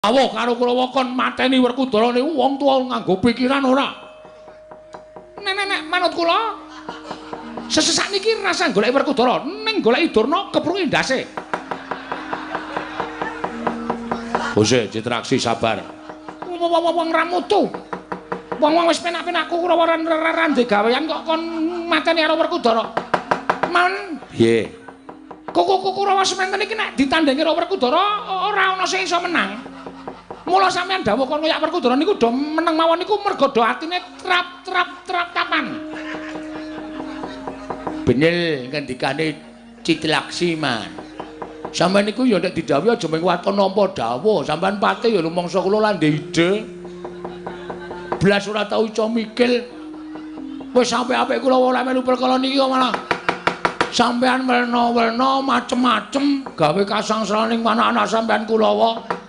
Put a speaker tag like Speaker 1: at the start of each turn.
Speaker 1: Awo karo Kurawa kon mateni Werkudara niku wong tuwa nganggo pikiran ora. Nek manut kula sesesak niki rasa golek Werkudara ning golek Durna keprungi ndase. Bose Citraksi sabar. Wong ra mutu. Wong wis penak-penakku Kurawa randhe gawean kok kon mateni karo Werkudara. Man, piye? Kok Kurawa semanten iki nek ditandhingi karo Werkudara ora ana sing iso menang. Mula sampean dawuh kon koyak Werkudara niku do meneng mawon niku mergo do atine trap-trap-trap-tapan. Bener ngendikane Citlaksi man. Sampeyan niku ya nek didhawuhi aja mung waton nampa dawuh, sampean pate ya lumangsa kula lan ide. Blas ora tau iso mikil. Wis sampe-apik kula ora melu perkara niki kok malah sampean welna-welna macem-macem gawe kasangsaning anak-anak sampean Kulawa.